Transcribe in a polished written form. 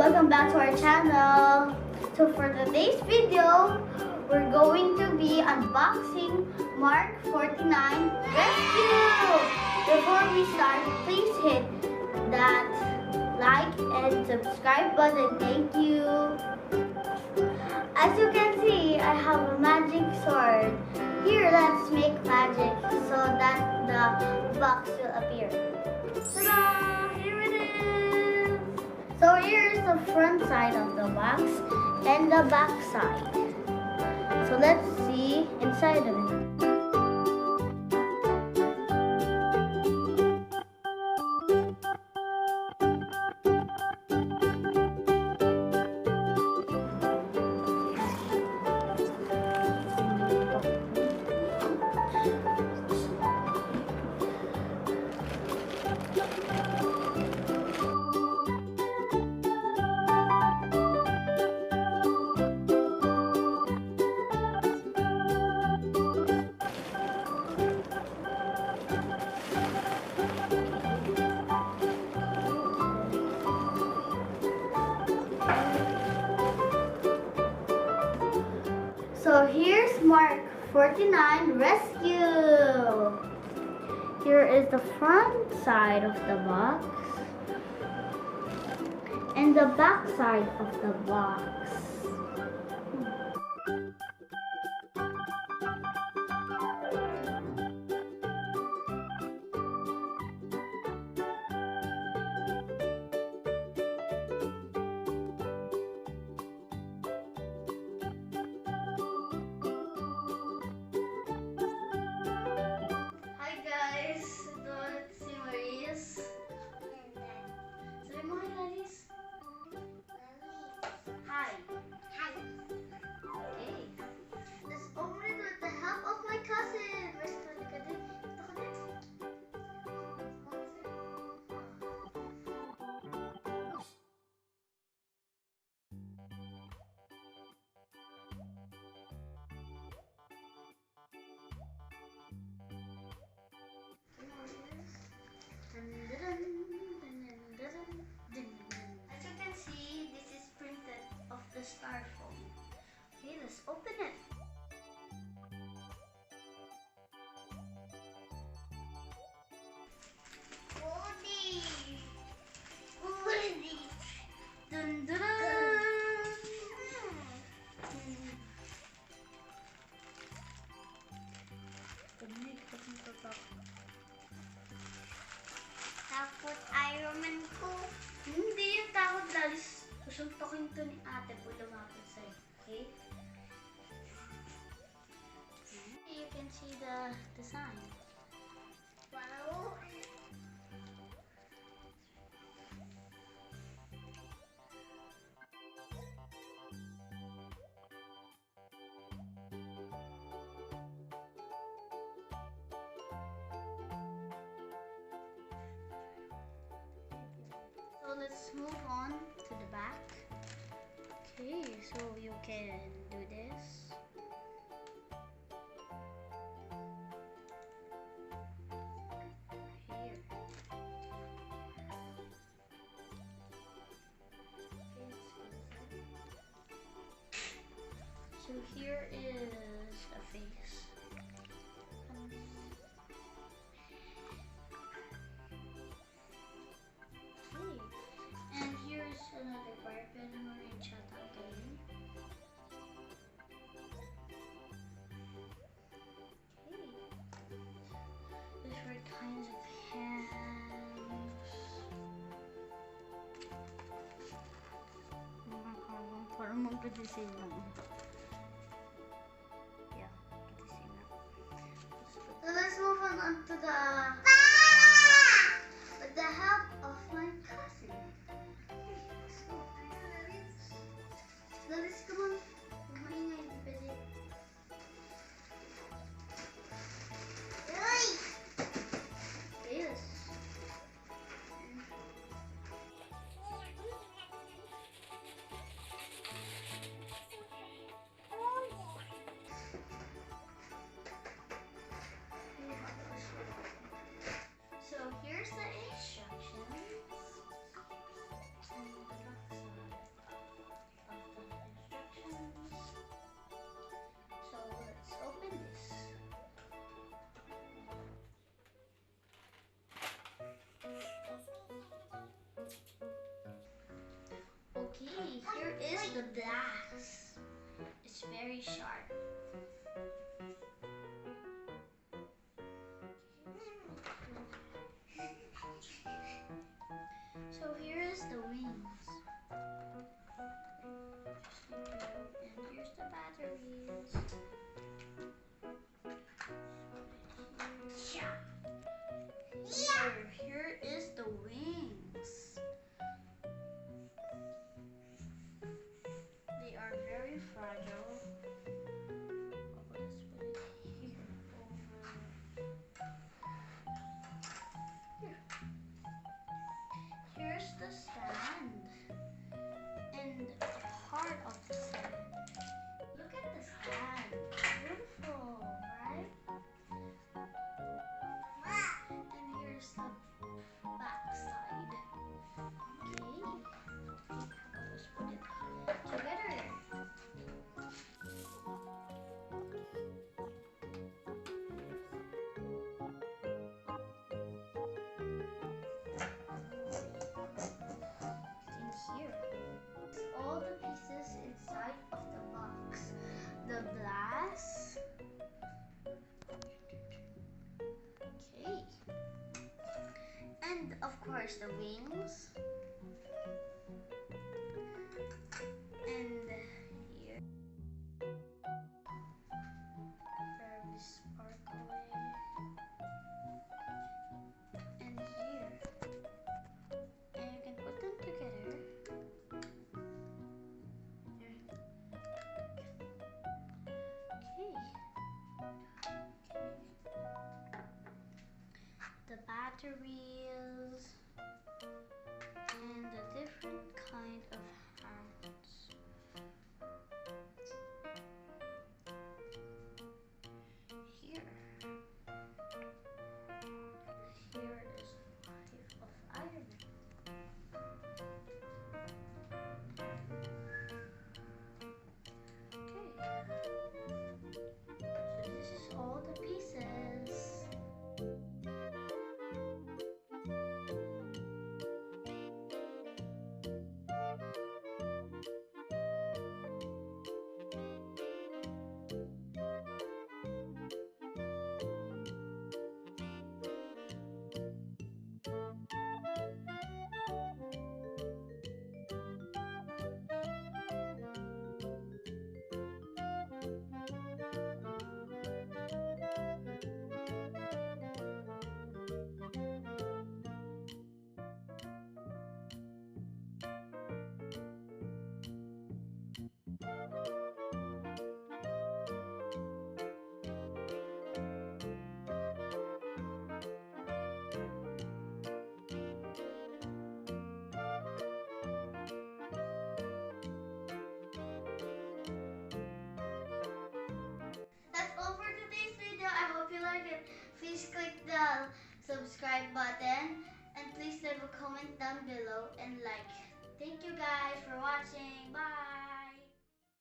Welcome back to our channel. So for today's video, we're going to be unboxing Mark 49 Rescue. Before we start, please hit that like and subscribe button. Thank you. As you can see, I have a magic sword. Here, let's make magic so that the box will appear. Ta-da! Here it is! So here's the front side of the box and the back side. So let's see inside of it. So here's Mark 49 Rescue. Here is the front side of the box and the back side of the box. As you can see, this is printed of the styrofoam. Okay, let's open it. Dun, dun, dun. Takot Iron Man ko. Hindi yung takot, Lalis. Susuntokin to ni ate po lumapit sa'yo. Okay? You can see the design. Wow! So let's move on to the back. Okay, so you can do this. Here. So here is a face. And here's another weapon we're chat again. Okay. Different kinds of hands. Parang magpadisin lang. Yeah, padisin lang. So let's move on to the with the help of my cousin. Lalis, come on. Maingay, di pwede. Ay! Yes. glass. It's very sharp. So here is the wings. And here's the batteries. Here is the wings. They are very fragile. Let's put it here over. Here's the stand and part of the stand. Look at the stand. Beautiful, right? And here's the back side. Okay. Let's put it together. All the pieces inside of the box. The glass. Okay. And of course the wings. And here. Very sparkly. And here. And you can put them together. The batteries and the different kind of hands. Here is the body of Iron Man. Okay, so this is all the pieces. Please click the subscribe button and please leave a comment down below and like. Thank you guys for watching. Bye.